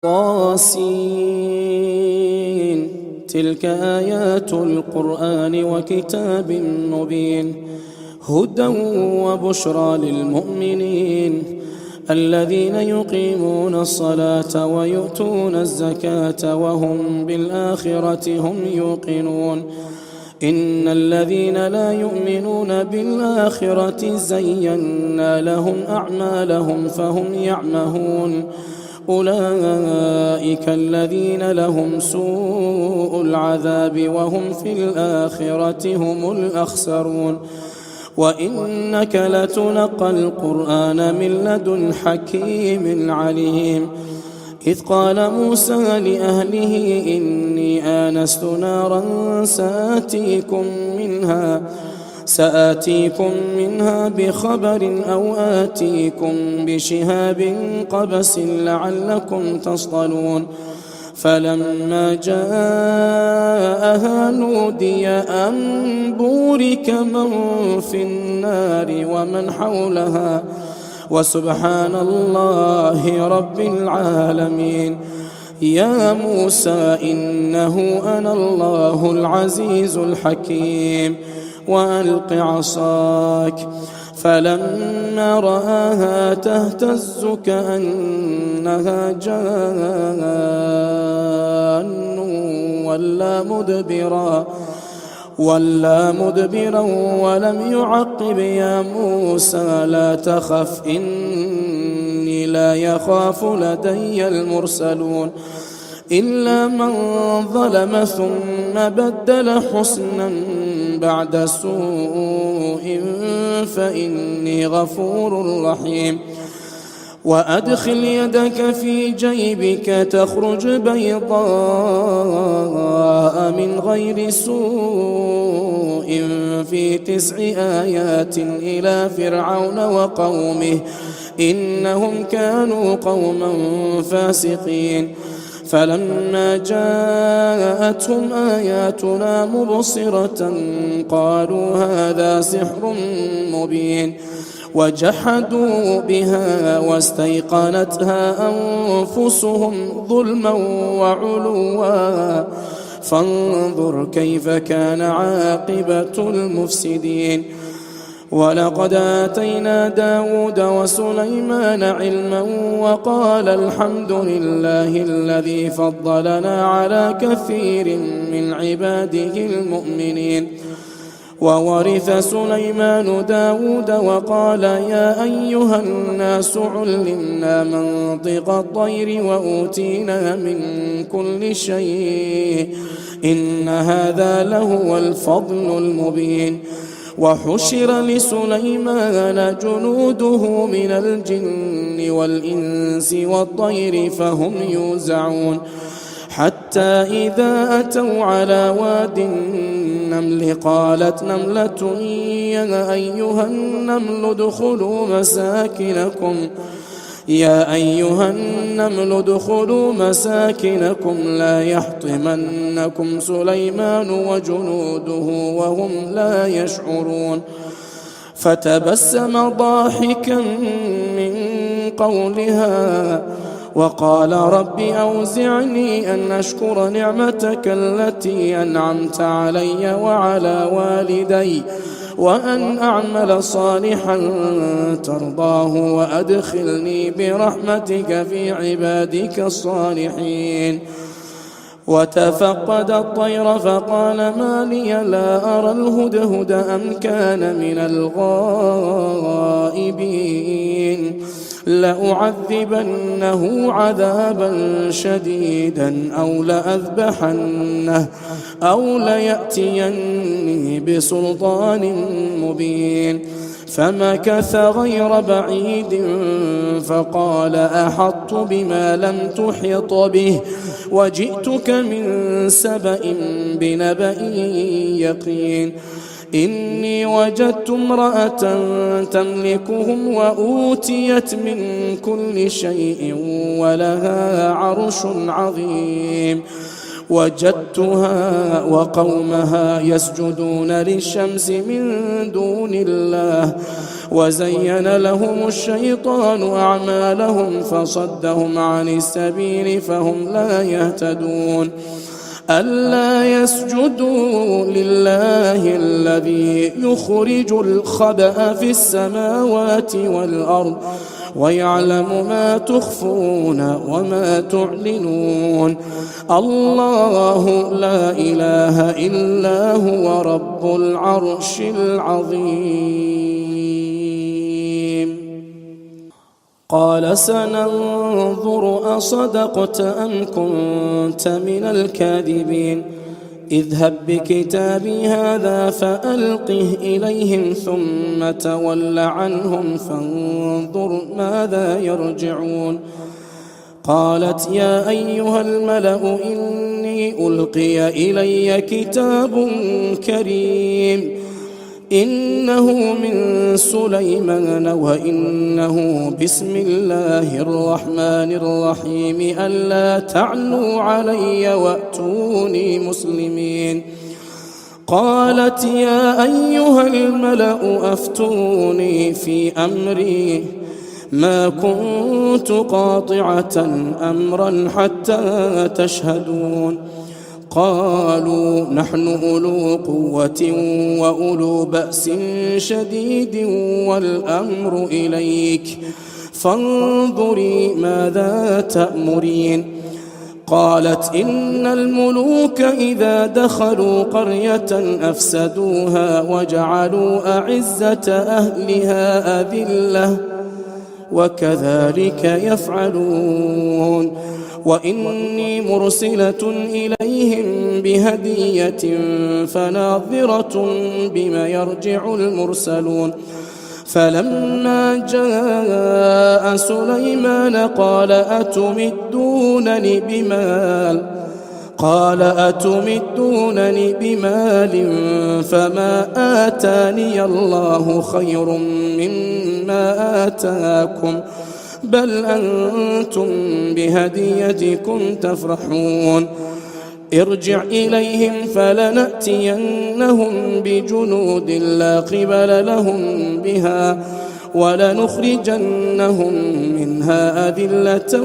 طاسين. تلك آيات القرآن وكتاب مبين، هدى وبشرى للمؤمنين الذين يقيمون الصلاة ويؤتون الزكاة وهم بالآخرة هم يوقنون. إن الذين لا يؤمنون بالآخرة زينا لهم أعمالهم فهم يعمهون. أولئك الذين لهم سوء العذاب وهم في الآخرة هم الأخسرون. وإنك لتلقى القرآن من لدن حكيم عليم. إذ قال موسى لأهله إني آنست نارا سآتيكم منها بخبر أو آتيكم بشهاب قبس لعلكم تصطلون. فلما جاءها نودي أن بورك من في النار ومن حولها وسبحان الله رب العالمين. يا موسى إنه أنا الله العزيز الحكيم وألق عصاك. فلما رآها تهتز كأنها جان ولا مدبرا ولم يعقب. يا موسى لا تخف إني لا يخاف لدي المرسلون. إلا من ظلم ثم بدل حسنا بعد سوء فإني غفور رحيم. وأدخل يدك في جيبك تخرج بيضاء من غير سوء في 9 آيات إلى فرعون وقومه إنهم كانوا قوما فاسقين. فلما جاءتهم آياتنا مبصرة قالوا هذا سحر مبين. وجحدوا بها واستيقنتها أنفسهم ظلما وعلوا فانظر كيف كان عاقبة المفسدين. ولقد آتينا داود وسليمان علما وقال الحمد لله الذي فضلنا على كثير من عباده المؤمنين. وورث سليمان داود وقال يا أيها الناس علمنا منطق الطير وأوتينا من كل شيء إن هذا لهو الفضل المبين. وحشر لسليمان جنوده من الجن والإنس والطير فهم يوزعون. حتى إذا أتوا على واد النمل قالت نملة يا أيها النمل ادخلوا مساكنكم لا يحطمنكم سليمان وجنوده وهم لا يشعرون. فتبسم ضاحكا من قولها وقال رب أوزعني أن أشكر نعمتك التي أنعمت علي وعلى والدي وأن أعمل صالحا ترضاه وأدخلني برحمتك في عبادك الصالحين. وتفقد الطير فقال ما لي لا أرى الهدهد أم كان من الغائبين. لأعذبنه عذابا شديدا أو لأذبحنه أو ليأتيني بسلطان مبين. فمكث غير بعيد فقال أحطت بما لم تحط به وجئتك من سبأ بنبأ يقين. إني وجدت امرأة تملكهم وأوتيت من كل شيء ولها عرش عظيم. وجدتها وقومها يسجدون للشمس من دون الله وزين لهم الشيطان أعمالهم فصدهم عن السبيل فهم لا يهتدون ألا يسجدوا لله الذي يخرج الخبأ في السماوات والأرض ويعلم ما تخفون وما تعلنون الله لا إله إلا هو رب العرش العظيم. قال سننظر أصدقت أم كنت من الكاذبين اذهب بكتابي هذا فألقه إليهم ثم تول عنهم فانظر ماذا يرجعون. قالت يا أيها الملأ إني ألقي إلي كتاب كريم إنه من سليمان وإنه بسم الله الرحمن الرحيم ألا تعلوا علي وأتوني مسلمين. قالت يا أيها الملأ أفتوني في أمري ما كنت قاطعة أمرا حتى تشهدون. قالوا نحن أولو قوة وأولو بأس شديد والأمر إليك فانظري ماذا تأمرين. قالت إن الملوك إذا دخلوا قرية أفسدوها وجعلوا أعزة أهلها أذلة وكذلك يفعلون. وإني مرسلة إليهم بهدية فناظرة بما يرجع المرسلون. فلما جاء سليمان قال أتمدونني بمال فما آتاني الله خير مما آتاكم بل أنتم بهديتكم تفرحون. ارجع إليهم فلنأتينهم بجنود لا قبل لهم بها ولنخرجنهم منها أذلة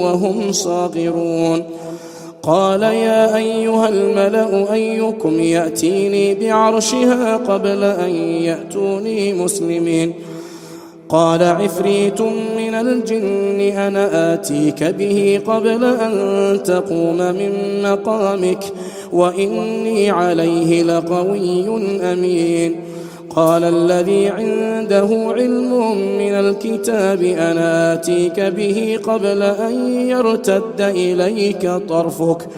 وهم صاغرون. قال يا أيها الملأ أيكم يأتيني بعرشها قبل أن يأتوني مسلمين. قال عفريت من الجن أنا آتيك به قبل أن تقوم من مقامك وإني عليه لقوي أمين. قال الذي عنده علم من الكتاب أنا آتيك به قبل أن يرتد إليك طرفك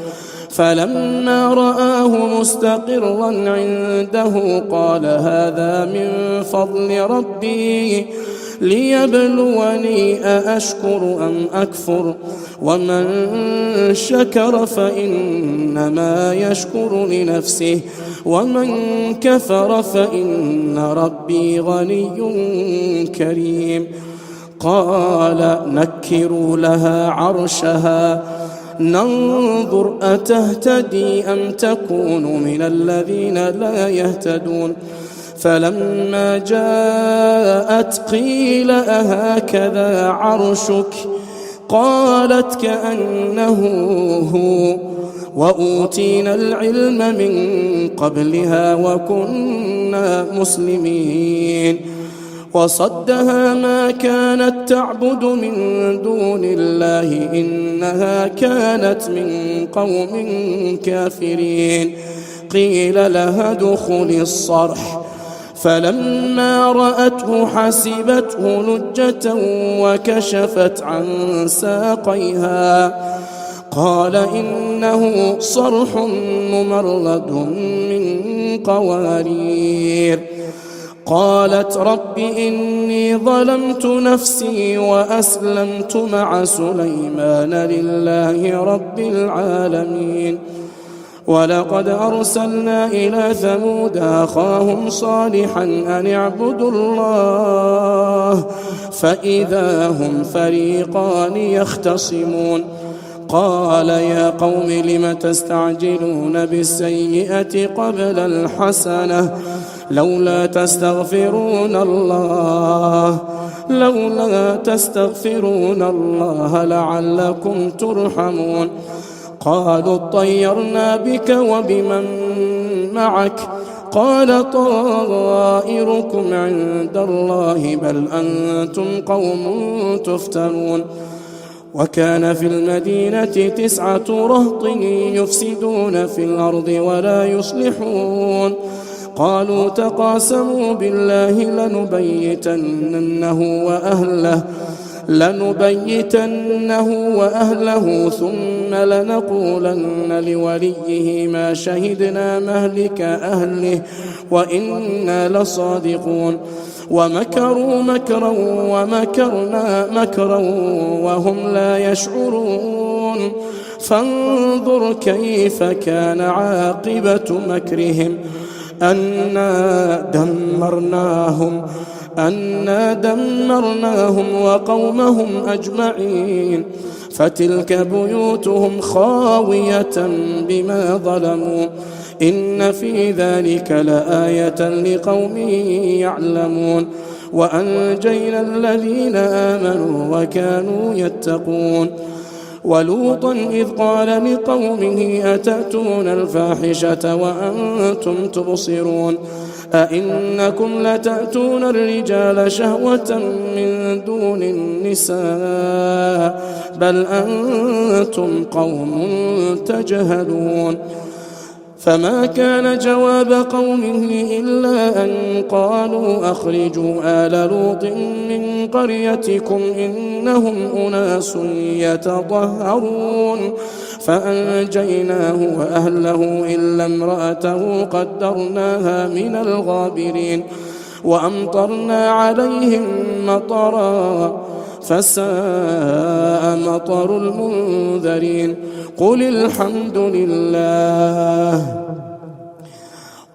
فلما رآه مستقرا عنده قال هذا من فضل ربي ليبلوني أأشكر أم أكفر ومن شكر فإنما يشكر لنفسه ومن كفر فإن ربي غني كريم. قال نكروا لها عرشها ننظر أتهتدي أم تكون من الذين لا يهتدون. فلما جاءت قيل أهكذا عرشك قالت كأنه هو وأوتينا العلم من قبلها وكنا مسلمين. وصدها ما كانت تعبد من دون الله إنها كانت من قوم كافرين. قيل لها ادخل الصرح فلما رأته حسبته لجة وكشفت عن ساقيها قال إنه صرح ممرد من قوارير. قالت رب إني ظلمت نفسي وأسلمت مع سليمان لله رب العالمين. ولقد أرسلنا إلى ثمود أخاهم صالحا أن اعبدوا الله فإذا هم فريقان يختصمون. قال يا قوم لم تستعجلون بالسيئة قبل الحسنة لولا تستغفرون الله لعلكم ترحمون قالوا اطيرنا بك وبمن معك قال طائركم عند الله بل أنتم قوم تفتنون وكان في المدينة 9 رهط يفسدون في الأرض ولا يصلحون قالوا تقاسموا بالله لنبيتنه وأهله ثم لنقولن لوليه ما شهدنا مهلك أهله وإنا لصادقون ومكروا مكرا ومكرنا مكرا وهم لا يشعرون فانظر كيف كان عاقبة مكرهم أنا دمرناهم وقومهم أجمعين فتلك بيوتهم خاوية بما ظلموا إن في ذلك لآية لقوم يعلمون وأنجينا الذين آمنوا وكانوا يتقون ولوطا إذ قال لقومه أتأتون الفاحشة وأنتم تبصرون أئنكم لتأتون الرجال شهوة من دون النساء بل أنتم قوم تجهلون فما كان جواب قومه إلا أن قالوا أخرجوا آل لوط من قريتكم إنهم أناس يتطهرون فأنجيناه وأهله إلا امرأته قدرناها من الغابرين وأمطرنا عليهم مطرا فساء مطر المنذرين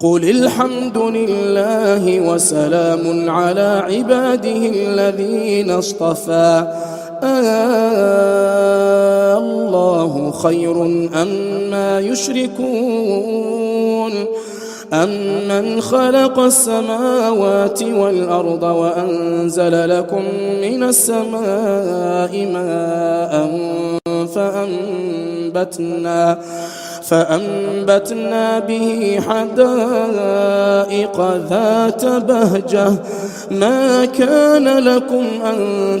قل الحمد لله وسلام على عباده الذين اصطفى الله خير أما يشركون أمن خلق السماوات والأرض وأنزل لكم من السماء ماء فأنبتنا به حدائق ذات بهجة ما كان لكم أن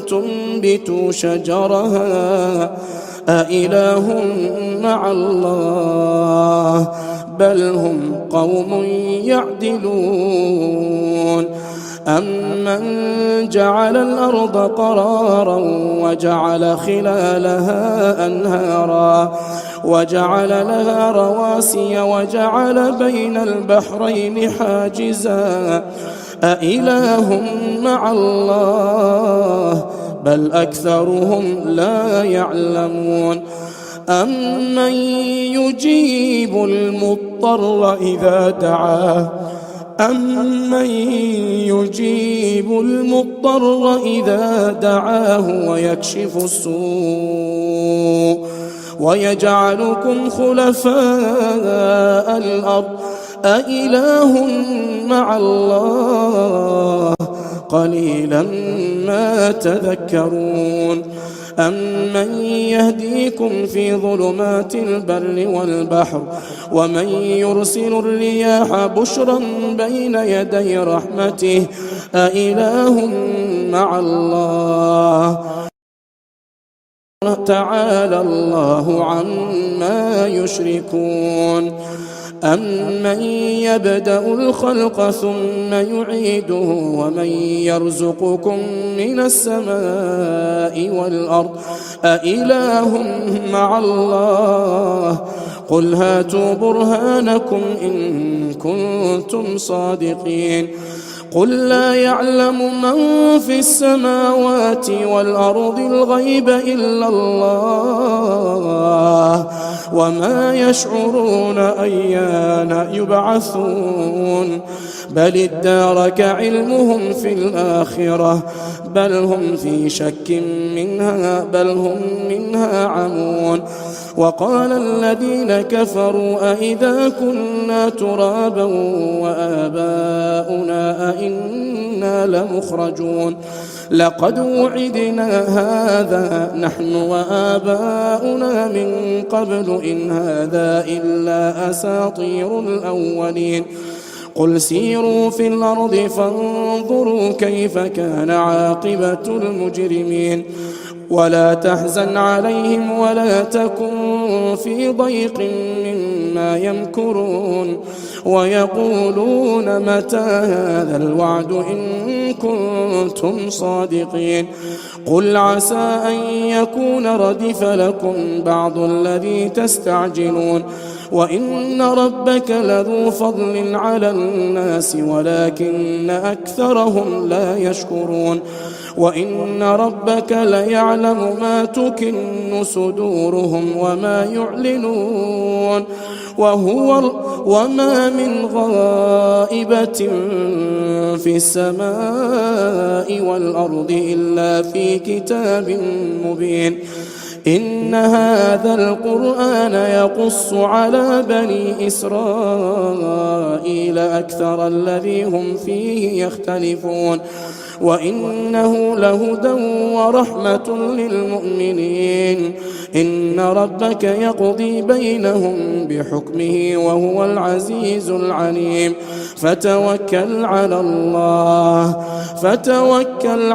تنبتوا شجرها أإله مع الله بل هم قوم يعدلون أمن جعل الأرض قرارا وجعل خلالها أنهارا وجعل لها رواسي وجعل بين البحرين حاجزا أإله مع الله بل أكثرهم لا يعلمون أمن يجيب المضطر إذا دعاه ويكشف السوء ويجعلكم خلفاء الأرض أإله مع الله قليلا ما تذكرون أمن يهديكم في ظلمات البر والبحر ومن يرسل الرياح بشرا بين يدي رحمته أإله مع الله تعالى الله عما يشركون أمن يبدأ الخلق ثم يعيده ومن يرزقكم من السماء والأرض أإله مع الله قل هاتوا برهانكم إن كنتم صادقين قل لا يعلم من في السماوات والأرض الغيب إلا الله وما يشعرون أيان يبعثون بل ادارك علمهم في الآخرة بل هم في شك منها بل هم منها عمون. وقال الذين كفروا أئذا كنا ترابا وآباؤنا أئنا لمخرجون لقد وعدنا هذا نحن وآباؤنا من قبل إن هذا إلا أساطير الأولين قل سيروا في الأرض فانظروا كيف كان عاقبة المجرمين ولا تحزن عليهم ولا تكن في ضيق مما يمكرون ويقولون متى هذا الوعد إن كنتم صادقين قل عسى أن يكون ردف لكم بعض الذي تستعجلون وإن ربك لذو فضل على الناس ولكن أكثرهم لا يشكرون وإن ربك ليعلم ما تكن صدورهم وما يعلنون وما من غائبة في السماء والأرض إلا في كتاب مبين إن هذا القرآن يقص على بني إسرائيل أكثر الذي هم فيه يختلفون وإنه لهدى ورحمة للمؤمنين إن ربك يقضي بينهم بحكمه وهو العزيز العليم فتوكل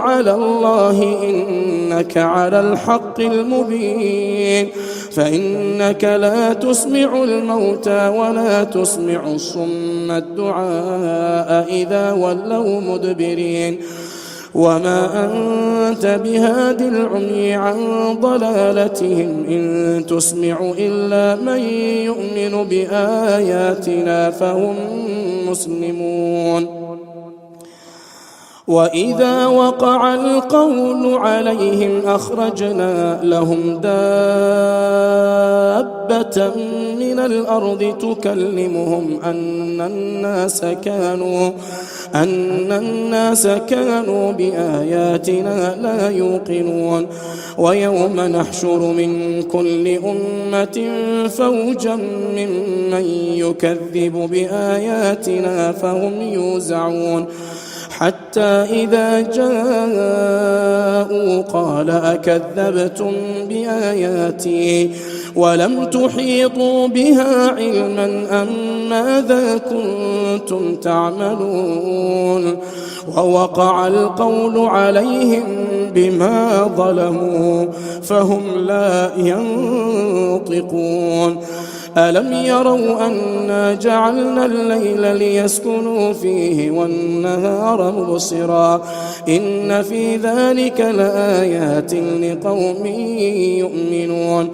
على الله إنك على الحق المبين فإنك لا تسمع الموتى ولا تسمع الصم الدعاء إذا ولوا مدبرين وما أنت بهاد العمي عن ضلالتهم إن تسمع إلا من يؤمن بآياتنا فهم مسلمون وإذا وقع القول عليهم أخرجنا لهم دابة من الأرض تكلمهم أن الناس كانوا بآياتنا لا يوقنون ويوم نحشر من كل أمة فوجا ممن يكذب بآياتنا فهم يوزعون حتى إذا جاءوا قال أكذبتم بآياتي ولم تحيطوا بها علما أم ماذا كنتم تعملون ووقع القول عليهم بما ظلموا فهم لا ينطقون ألم يروا أنا جعلنا الليل ليسكنوا فيه والنهار مبصرا إن في ذلك لآيات لقوم يؤمنون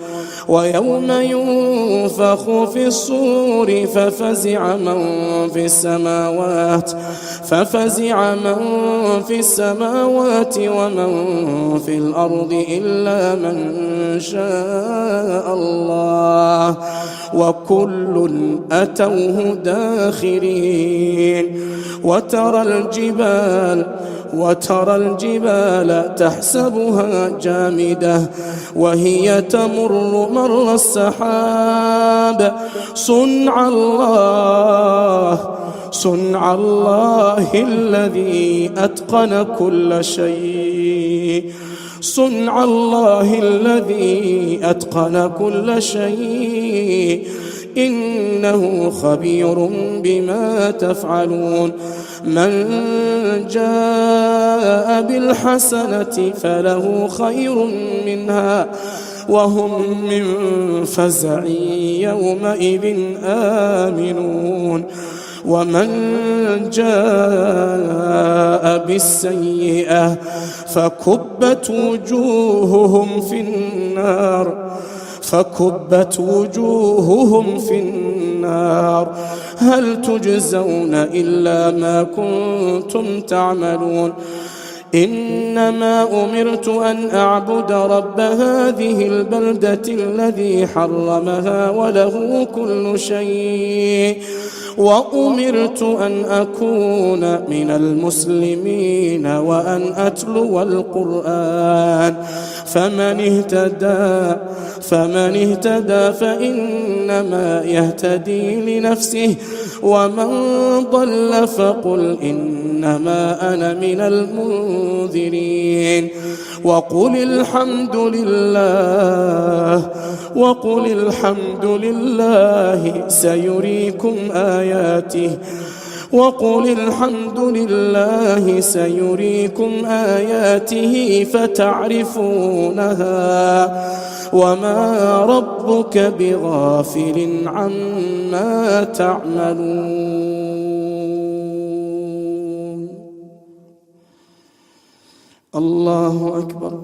ويوم ينفخ في الصور ففزع من في السماوات ومن في الأرض إلا من شاء الله وكل أتوه داخرين وترى الجبال تحسبها جامدة وهي تمر مر السحاب صنع الله الذي أتقن كل شيء إنه خبير بما تفعلون من جاء بالحسنة فله خير منها وهم من فزع يومئذ آمنون ومن جاء بالسيئة فكبت وجوههم في النار هل تجزون إلا ما كنتم تعملون إنما أمرت أن أعبد رب هذه البلدة الذي حرمها وله كل شيء وأمرت أن أكون من المسلمين وأن أتلو القرآن فمن اهتدى فإنما يهتدي لنفسه ومن ضل فقل إنما أنا من المنذرين وقل الحمد لله سيريكم آياته فتعرفونها وما ربك بغافل عما تعملون. الله أكبر.